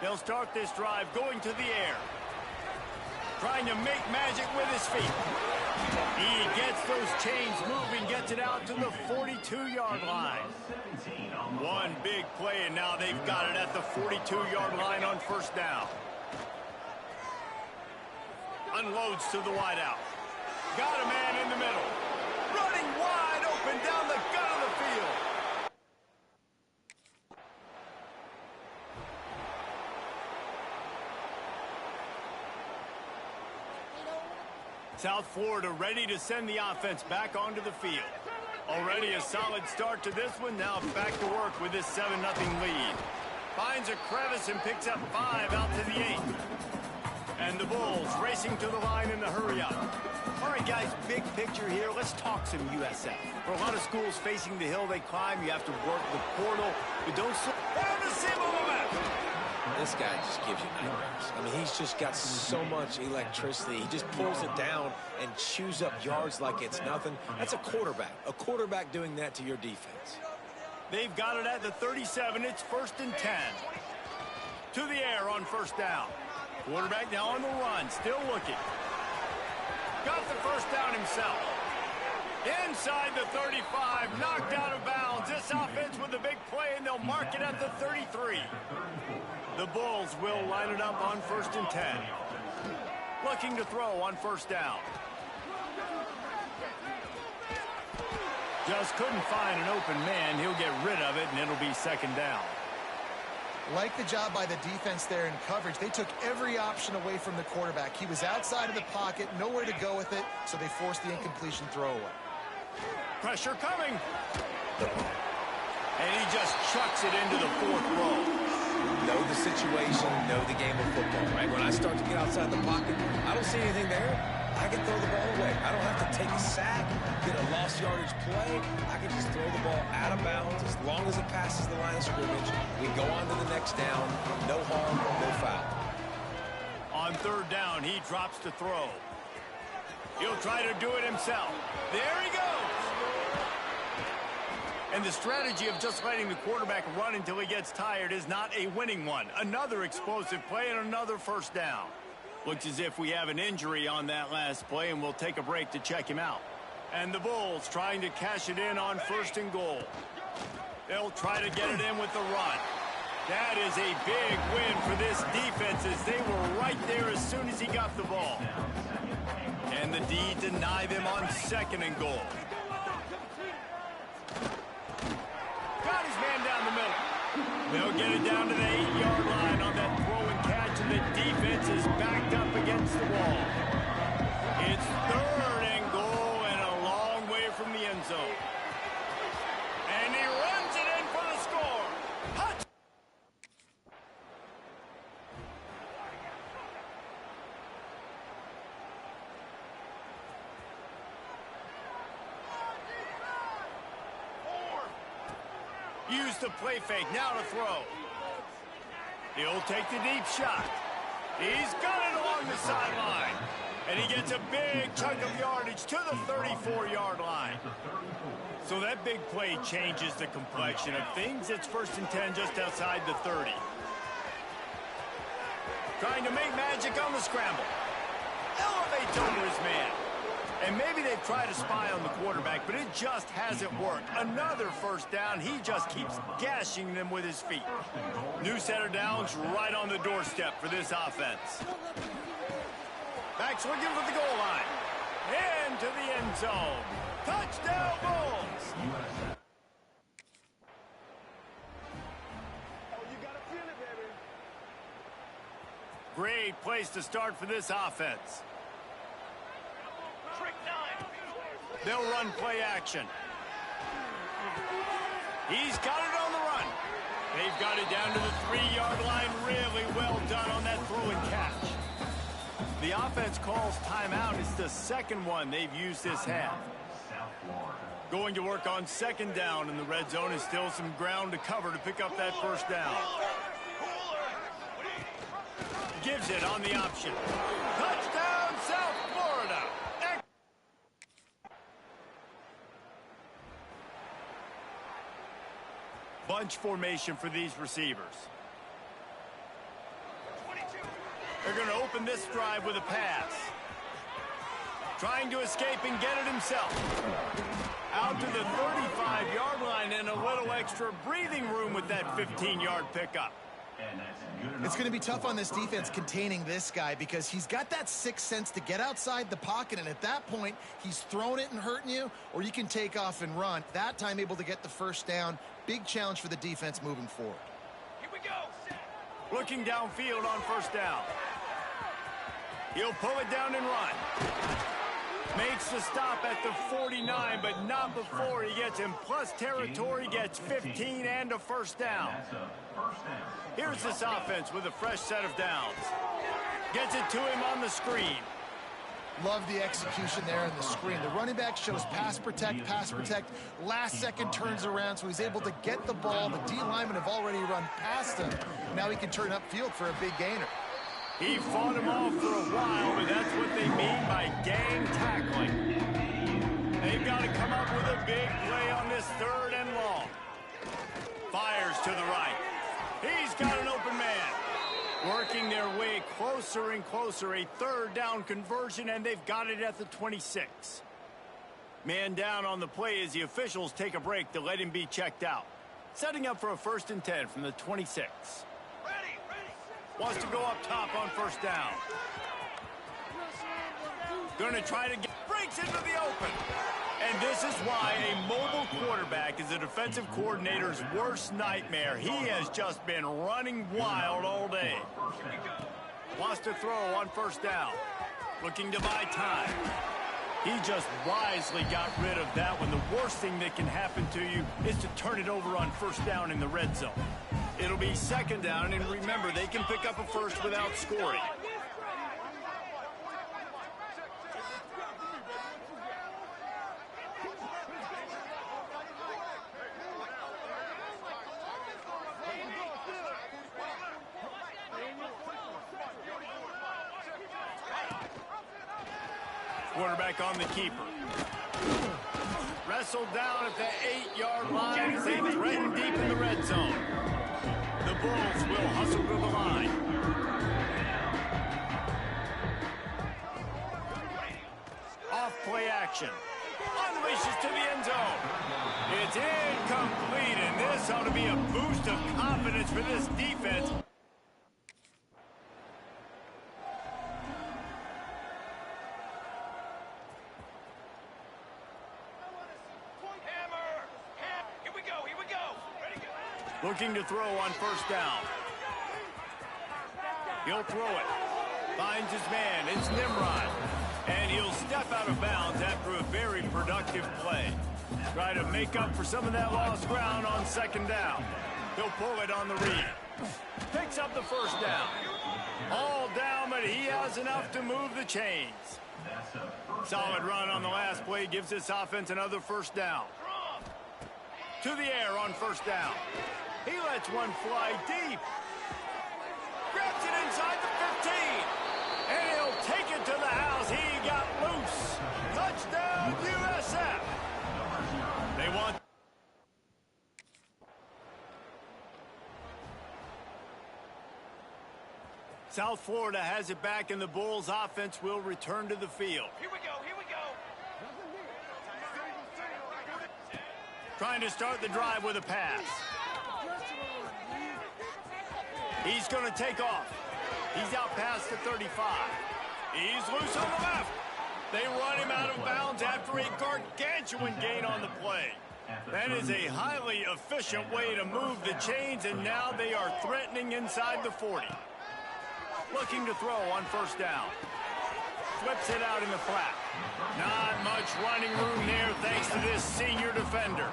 They'll start this drive going to the air. Trying to make magic with his feet. He gets those chains moving, gets it out to the 42-yard line. One big play, and now they've got it at the 42-yard line on first down. Unloads to the wideout. Got a man in the middle. Running wide open down the gut of the field. South Florida ready to send the offense back onto the field. Already a solid start to this one. Now back to work with this 7-0 lead. Finds a crevice and picks up 5 out to the 8. And the Bulls racing to the line in the hurry up. All right, guys, big picture here. Let's talk some USF. For a lot of schools facing the hill they climb, you have to work the portal. But don't slip down the single momentum. This guy just gives you nightmares. I mean, he's just got so much electricity. He just pulls it down and chews up yards like it's nothing. That's a quarterback. A quarterback doing that to your defense. They've got it at the 37. It's 1st and 10. To the air on first down. Quarterback now on the run. Still looking. Got the first down himself. Inside the 35. Knocked out of bounds. This offense with a big play, and they'll mark it at the 33. The Bulls will line it up on 1st and 10. Looking to throw on first down. Just couldn't find an open man. He'll get rid of it, and it'll be 2nd down. Like the job by the defense there in coverage. They took every option away from the quarterback. He was outside of the pocket, nowhere to go with it, so they forced the incompletion throwaway. Pressure coming. And he just chucks it into the 4th row. Know the situation, know the game of football, right? When I start to get outside the pocket, I don't see anything there. I can throw the ball away. I don't have to take a sack, get a lost yardage play. I can just throw the ball out of bounds. As long as it passes the line of scrimmage, we go on to the next down. No harm, no foul. On 3rd down, he drops to throw. He'll try to do it himself. There he goes. And the strategy of just letting the quarterback run until he gets tired is not a winning one. Another explosive play and another first down. Looks as if we have an injury on that last play, and we'll take a break to check him out. And the Bulls trying to cash it in on 1st and goal. They'll try to get it in with the run. That is a big win for this defense, as they were right there as soon as he got the ball. And the D deny them on 2nd and goal. Got his man down the middle. They'll get it down to the 8-yard line on that throw and catch, and the defense is backed up against the wall. It's 3rd and goal and a long way from the end zone. And he runs it in for the score. Hut! Use the play fake, now to throw. He'll take the deep shot. He's got it along the sideline. And he gets a big chunk of yardage to the 34-yard line. So that big play changes the complexion of things. It's 1st and 10 just outside the 30. Trying to make magic on the scramble. Elevates over his man. And maybe they've tried to spy on the quarterback, but it just hasn't worked. Another first down. He just keeps gashing them with his feet. New set of downs right on the doorstep for this offense. Back swinging for the goal line. Into the end zone. Touchdown, Bulls! Great place to start for this offense. They'll run play action. He's got it on the run. They've got it down to the 3-yard line. Really well done on that throw and catch. The offense calls timeout. It's the 2nd one they've used this half. Going to work on 2nd down, and the red zone is still some ground to cover to pick up that first down. Gives it on the option. Touchdown, South Florida. Bunch formation for these receivers. They're going to open this drive with a pass. Trying to escape and get it himself. Out to the 35-yard line and a little extra breathing room with that 15-yard pickup. It's going to be tough on this defense containing this guy because he's got that sixth sense to get outside the pocket, and at that point, he's throwing it and hurting you, or you can take off and run. That time able to get the first down. Big challenge for the defense moving forward. Here we go. Looking downfield on first down. He'll pull it down and run. Makes the stop at the 49, but not before he gets in plus territory, gets 15 and a first down. Here's this offense with a fresh set of downs. Gets it to him on the screen. Love the execution there on the screen. The running back shows pass protect. Last second turns around, so he's able to get the ball. The D linemen have already run past him. Now he can turn upfield for a big gainer. He fought him off for a while, but that's what they mean by gang tackling. They've got to come up with a big play on this third and long. Fires to the right. He's got an open man. Working their way closer and closer. A third down conversion, and they've got it at the 26. Man down on the play as the officials take a break to let him be checked out. Setting up for a 1st and 10 from the 26. Wants to go up top on first down. Going to try to breaks into the open. And this is why a mobile quarterback is a defensive coordinator's worst nightmare. He has just been running wild all day. Wants to throw on first down. Looking to buy time. He just wisely got rid of that one. The worst thing that can happen to you is to turn it over on first down in the red zone. It'll be second down, and remember, they can pick up a first without scoring. Quarterback on the keeper. Wrestled down at the 8-yard line as they threaten deep in the red zone. The Bulls will hustle to the line. Off play action. Unleashes to the end zone. It's incomplete, and this ought to be a boost of confidence for this defense. Looking to throw on first down. He'll throw it. Finds his man. It's Nimrod. And he'll step out of bounds after a very productive play. Try to make up for some of that lost ground on second down. He'll pull it on the read. Picks up the first down. All down, but he has enough to move the chains. Solid run on the last play gives this offense another first down. To the air on first down. He lets one fly deep. Grabs it inside the 15. And he'll take it to the house. He got loose. Touchdown, USF. They want... South Florida has it back, and the Bulls offense will return to the field. Here we go, here we go. Trying to start the drive with a pass. He's going to take off. He's out past the 35. He's loose on the left. They run him out of bounds after a gargantuan gain on the play. That is a highly efficient way to move the chains, and now they are threatening inside the 40. Looking to throw on first down. Flips it out in the flat. Not much running room there thanks to this senior defender.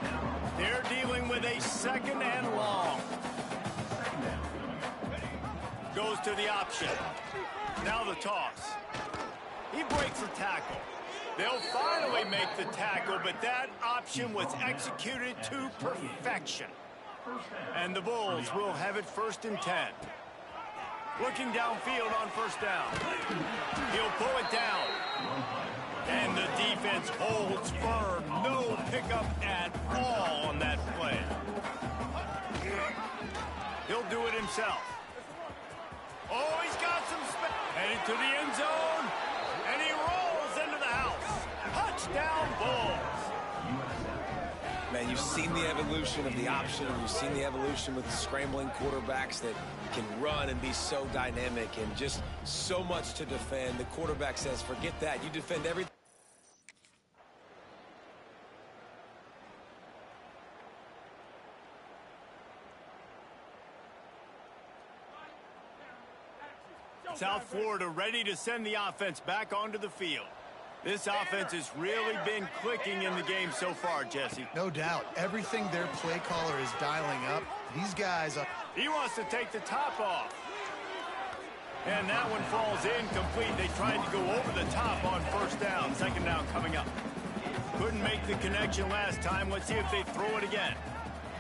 They're dealing with a second and long. Goes to the option. Now the toss. He breaks the tackle. They'll finally make the tackle, but that option was executed to perfection. And the Bulls will have it 1st and 10. Looking downfield on first down. He'll pull it down. And the defense holds firm. No pickup at all on that play. He'll do it himself. Oh, he's got some space. Headed to the end zone, and he rolls into the house. Touchdown, Bulls. Man, you've seen the evolution of the option. You've seen the evolution with the scrambling quarterbacks that can run and be so dynamic and just so much to defend. The quarterback says, forget that. You defend everything. South Florida ready to send the offense back onto the field. This offense has really been clicking in the game so far, Jesse. No doubt. Everything their play caller is dialing up. These guys are... He wants to take the top off. And that one falls incomplete. They tried to go over the top on first down. Second down coming up. Couldn't make the connection last time. Let's see if they throw it again.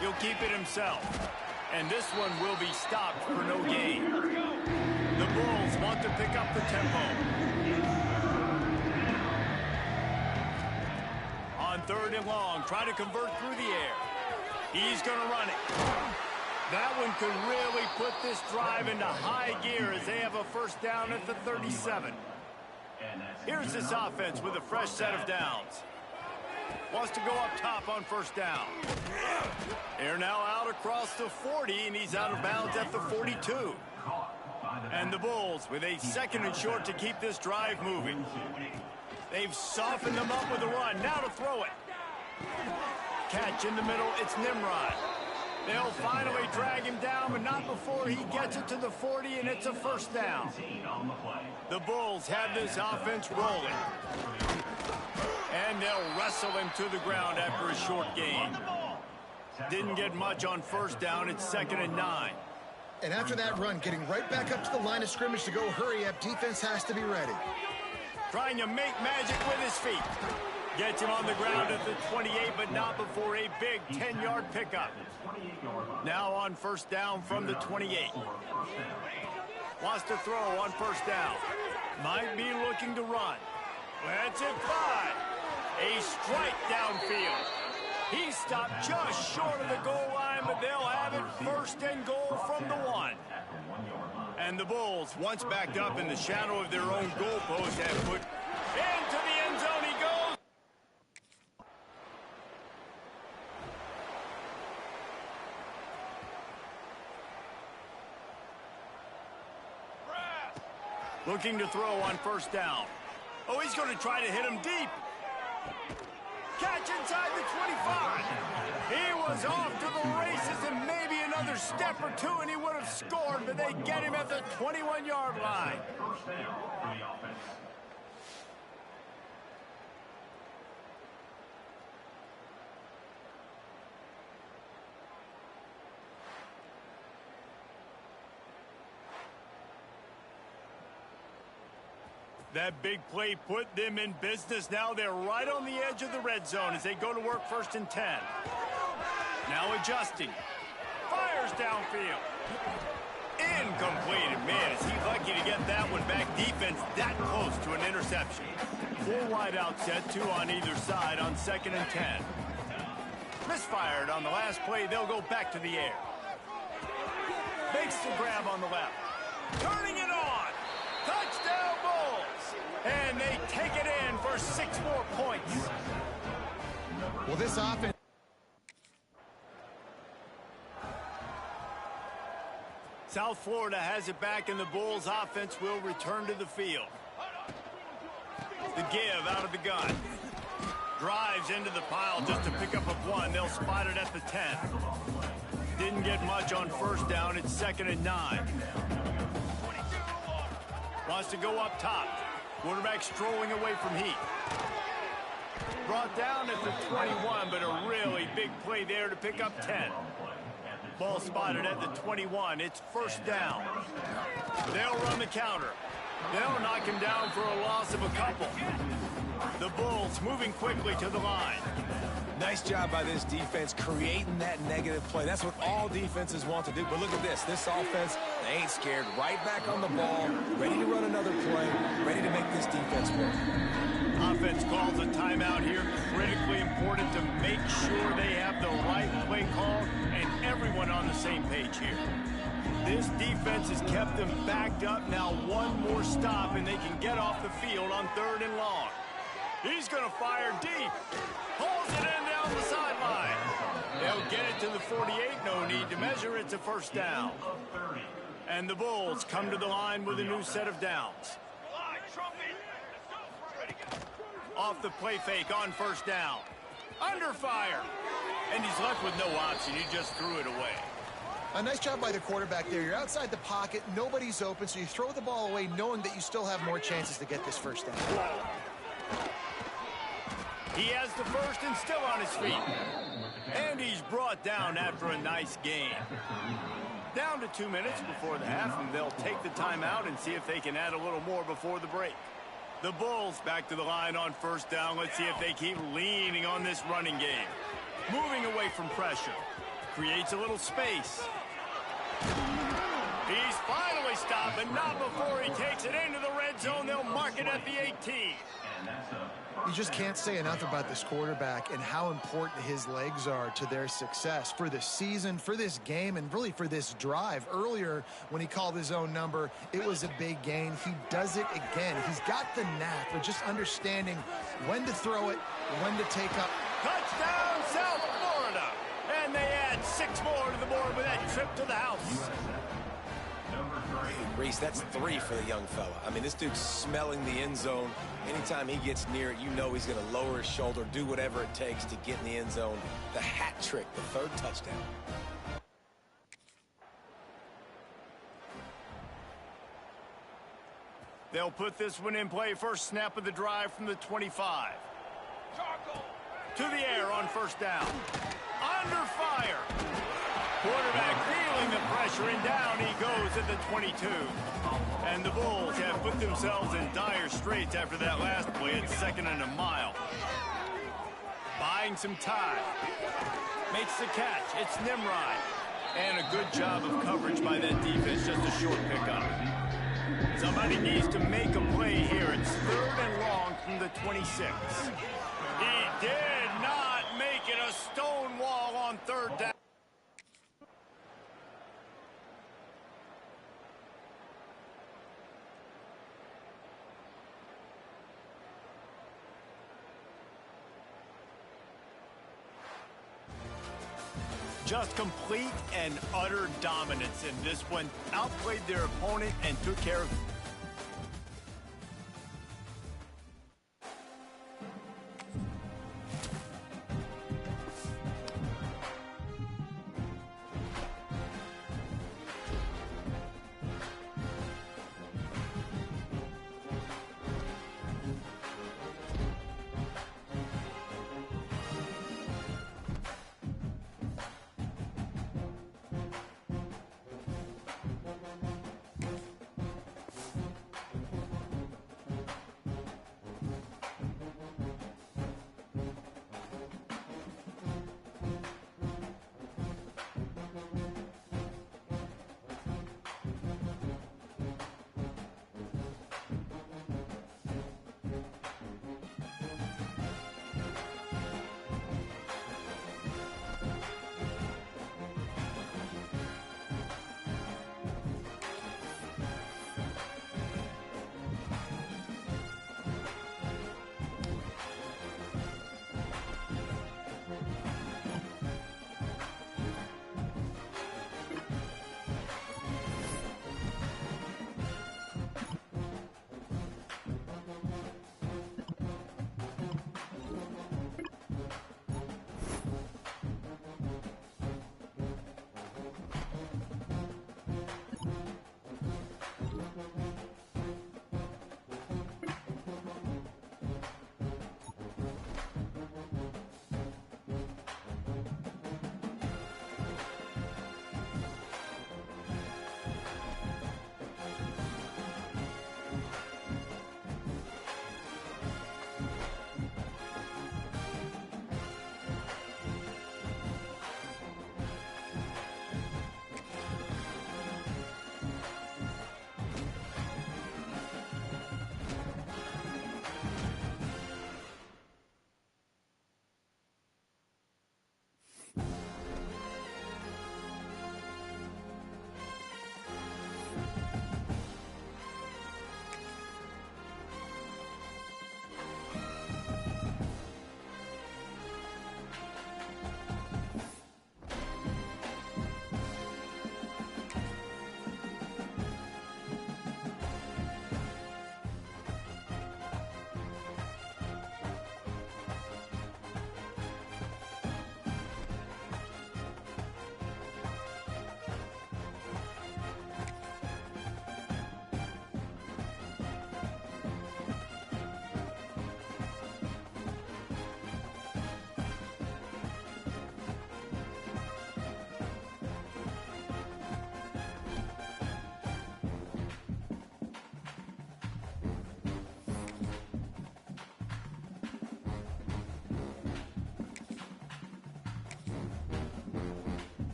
He'll keep it himself. And this one will be stopped for no gain. The Bulls want to pick up the tempo. On 3rd and long, try to convert through the air. He's going to run it. That one could really put this drive into high gear as they have a first down at the 37. Here's this offense with a fresh set of downs. Wants to go up top on first down. They're now out across the 40, and he's out of bounds at the 42. And the Bulls with a 2nd and short to keep this drive moving. They've softened them up with a run. Now to throw it. Catch in the middle. It's Nimrod. They'll finally drag him down, but not before he gets it to the 40, and it's a first down. The Bulls have this offense rolling. And they'll wrestle him to the ground after a short gain. Didn't get much on first down. It's 2nd and 9. And after that run, getting right back up to the line of scrimmage to go hurry up, defense has to be ready. Trying to make magic with his feet. Gets him on the ground at the 28, but not before a big 10-yard pickup. Now on first down from the 28. Wants to throw on first down. Might be looking to run. That's it, 5. A strike downfield. He stopped just short of the goal line, but they'll have it 1st and goal from the 1. And the Bulls, once backed up in the shadow of their own goalpost, have put into the end zone he goes. Looking to throw on first down. Oh, he's going to try to hit him deep. Catch inside the 25. He was off to the races and maybe another step or two and he would have scored, but they get him at the 21-yard line. That big play put them in business. Now they're right on the edge of the red zone as they go to work 1st and 10. Now adjusting. Fires downfield. Incomplete. And man, is he lucky to get that one back. Defense that close to an interception. 4 wide out set, 2 on either side on 2nd and 10. Misfired on the last play. They'll go back to the air. Makes the grab on the left. Turning it on. Touchdown Bulls. And they take it in for 6 more points. Well, this offense... South Florida has it back, and the Bulls offense will return to the field. The give out of the gun. Drives into the pile just to pick up a 1. They'll spot it at the 10. Didn't get much on first down. It's 2nd and 9. Wants to go up top. Quarterback strolling away from heat. Brought down at the 21, but a really big play there to pick up 10. Ball spotted at the 21. It's first down. They'll run the counter. They'll knock him down for a loss of a couple. The Bulls moving quickly to the line. Nice job by this defense creating that negative play. That's what all defenses want to do. But look at this. This offense, they ain't scared. Right back on the ball, ready to run another play, ready to make this defense work. Offense calls a timeout here. Critically important to make sure they have the right play call and everyone on the same page here. This defense has kept them backed up. Now one more stop, and they can get off the field on 3rd and long. He's going to fire deep. Pulls it in down the sideline. They'll get it to the 48. No need to measure. It's a first down. And the Bulls come to the line with a new set of downs. Off the play fake on first down. Under fire. And he's left with no option. He just threw it away. A nice job by the quarterback there. You're outside the pocket. Nobody's open, so you throw the ball away knowing that you still have more chances to get this first down. He has the first and still on his feet. And he's brought down after a nice gain. Down to 2 minutes before the half, and they'll take the timeout and see if they can add a little more before the break. The Bulls back to the line on first down. Let's see if they keep leaning on this running game. Moving away from pressure. Creates a little space. He's finally stopped, but not before he takes it into the red zone. They'll mark it at the 18. You just can't say enough about this quarterback and how important his legs are to their success for the season, for this game, and really for this drive. Earlier, when he called his own number, it was a big gain. He does it again. He's got the knack of just understanding when to throw it, when to take up. Touchdown, South Florida. And they add 6 more to the board with that trip to the house. Reese, that's 3 for the young fella. I mean, this dude's smelling the end zone. Anytime he gets near it, you know he's going to lower his shoulder, do whatever it takes to get in the end zone. The hat trick, the 3rd touchdown. They'll put this one in play. First snap of the drive from the 25. To the air on first down. Under fire. Quarterback feeling the pressure, and down he goes at the 22. And the Bulls have put themselves in dire straits after that last play. It's 2nd and a mile. Buying some time. Makes the catch. It's Nimrod. And a good job of coverage by that defense. Just a short pickup. Somebody needs to make a play here. It's 3rd and long from the 26. He did not make it. A stone wall on 3rd down. Just complete and utter dominance in this one. Outplayed their opponent and took care of.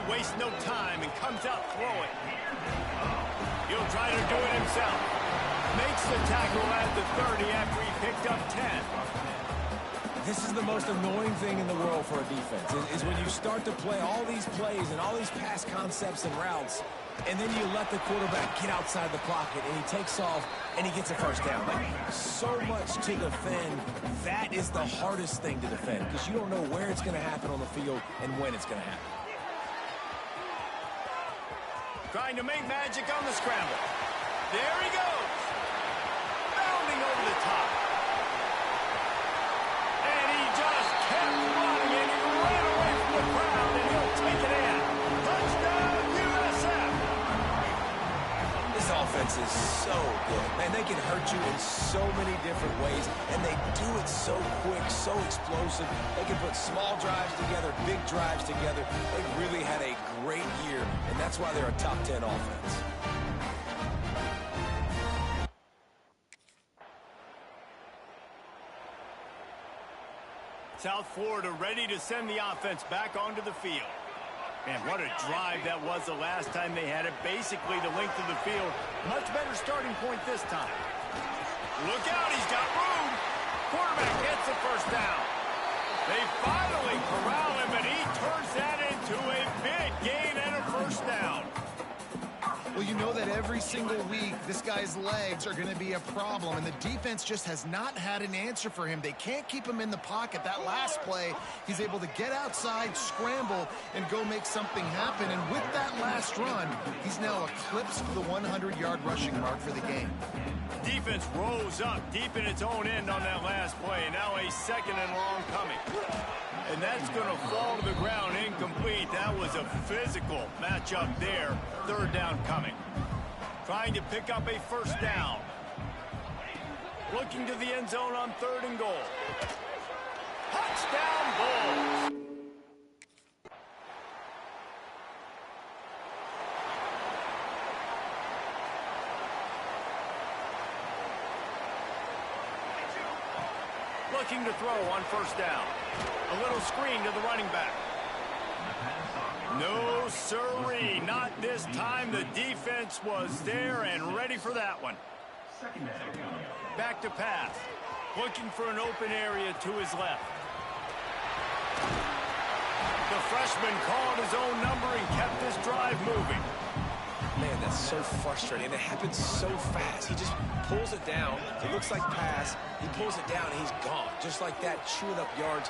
Wastes no time and comes out throwing. He'll try to do it himself. Makes the tackle at the 30 after he picked up 10. This is the most annoying thing in the world for a defense, is when you start to play all these plays and all these pass concepts and routes, and then you let the quarterback get outside the pocket, and he takes off, and he gets a first down. Like, so much to defend. That is the hardest thing to defend, because you don't know where it's going to happen on the field and when it's going to happen. Trying to make magic on the scramble. There he goes. Bounding over the top. And he just kept running, and he ran away from the crowd, and he'll take it in. Touchdown, USF. This offense is so good. Man, they can hurt you in so many different ways, and they do it so quick, so explosive. They can put small drives together, big drives together. They really had a great year, and that's why they're a top 10 offense. South Florida ready to send the offense back onto the field. Man, what a drive that was the last time they had it. Basically the length of the field. Much better starting point this time. Look out, he's got room. Quarterback gets the first down. They finally corral him, and he turns that into a big gain and a first down. Well, you know that every single week, this guy's legs are going to be a problem, and the defense just has not had an answer for him. They can't keep him in the pocket. That last play, he's able to get outside, scramble, and go make something happen. And with that last run, he's now eclipsed the 100-yard rushing mark for the game. Defense rose up deep in its own end on that last play. Now a second and long coming. And that's going to fall to the ground incomplete. That was a physical matchup there. Third down coming. Trying to pick up a first down. Looking to the end zone on 3rd and goal. Touchdown Bulls. Looking to throw on first down. A little screen to the running back. No sirree, not this time. The defense was there and ready for that one. Back to pass. Looking for an open area to his left. The freshman called his own number and kept this drive moving. Man, that's so frustrating. And it happens so fast. He just pulls it down. It looks like pass. He pulls it down, and he's gone. Just like that, chewing up yards.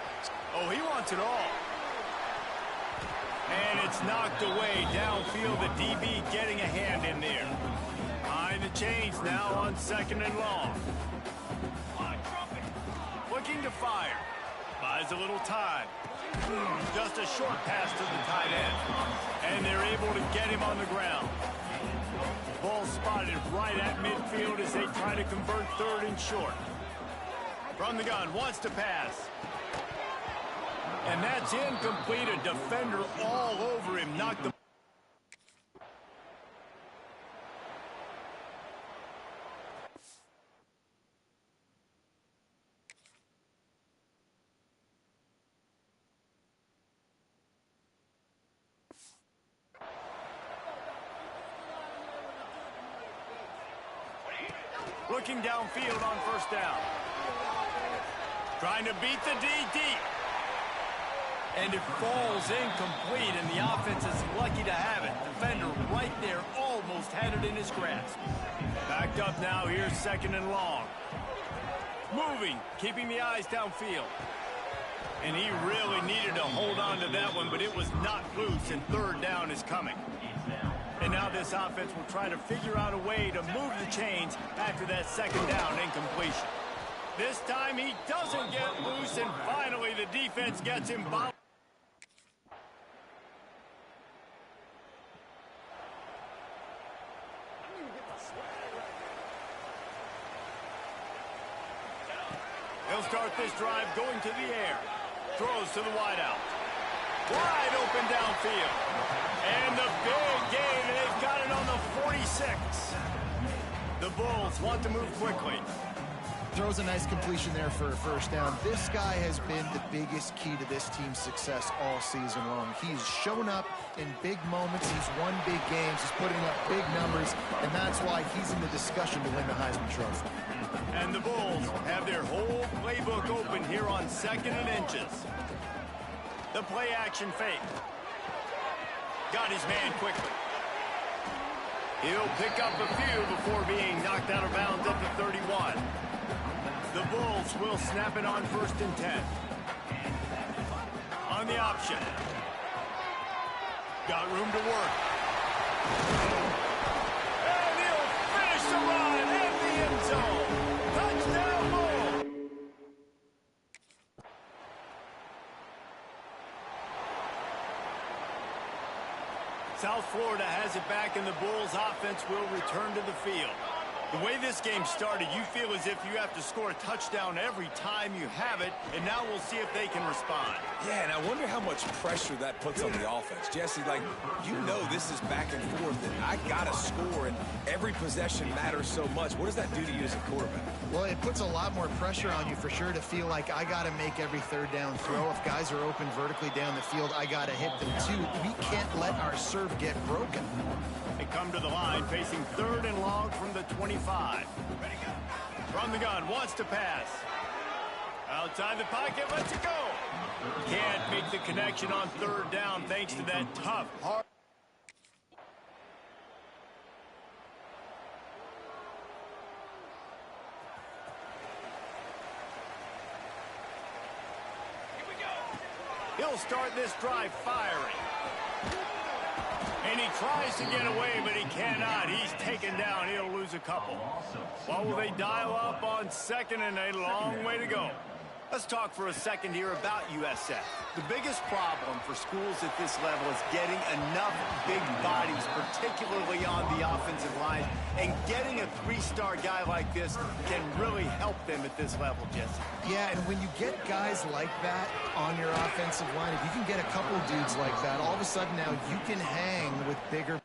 Oh, he wants it all. And it's knocked away downfield. The DB getting a hand in there. Behind the chains now on 2nd and long. Looking to fire. Buys a little time. Just a short pass to the tight end. And they're able to get him on the ground. Ball spotted right at midfield as they try to convert 3rd and short. From the gun, wants to pass. And that's incomplete. A defender all over him. Knocked the... Looking downfield on 1st down. Trying to beat the D deep. And it falls incomplete, and the offense is lucky to have it. Defender right there almost had it in his grasp. Backed up now, here's 2nd and long. Moving, keeping the eyes downfield. And he really needed to hold on to that one, but it was not loose, and 3rd down is coming. And now this offense will try to figure out a way to move the chains after that 2nd down incompletion. This time he doesn't get loose, and finally the defense gets him by. They'll start this drive going to the air. Throws to the wideout. Wide open downfield. And the big gain, and they've got it on the 46. The Bulls want to move quickly. Throws a nice completion there for a 1st down. This guy has been the biggest key to this team's success all season long. He's shown up in big moments. He's won big games. He's putting up big numbers, and that's why he's in the discussion to win the Heisman Trophy. And the Bulls have their whole playbook open here on 2nd and inches. The play action fake. Got his man quickly. He'll pick up a few before being knocked out of bounds at the 31. The Bulls will snap it on 1st and 10. On the option. Got room to work. And he'll finish the run in the end zone. Touchdown, Bulls. South Florida has it back, and the Bulls offense will return to the field. The way this game started, you feel as if you have to score a touchdown every time you have it, and now we'll see if they can respond. Yeah, and I wonder how much pressure that puts on the offense. Jesse, like, you know this is back and forth, and I got to score, and every possession matters so much. What does that do to you as a quarterback? Well, it puts a lot more pressure on you for sure to feel like I got to make every 3rd down throw. If guys are open vertically down the field, I got to hit them too. We can't let our serve get broken. They come to the line facing 3rd and long from the 25. From the gun, wants to pass. Outside the pocket, lets it go. Can't make the connection on 3rd down thanks to that tough, hard. He'll start this drive firing. And he tries to get away, but he cannot. He's taken down. He'll lose a couple. Well, will they dial up on 2nd and a long way to go? Let's talk for a second here about USF. The biggest problem for schools at this level is getting enough big bodies, particularly on the offensive line, and getting a 3-star guy like this can really help them at this level, Jesse. Yeah, and when you get guys like that on your offensive line, if you can get a couple dudes like that, all of a sudden now you can hang with bigger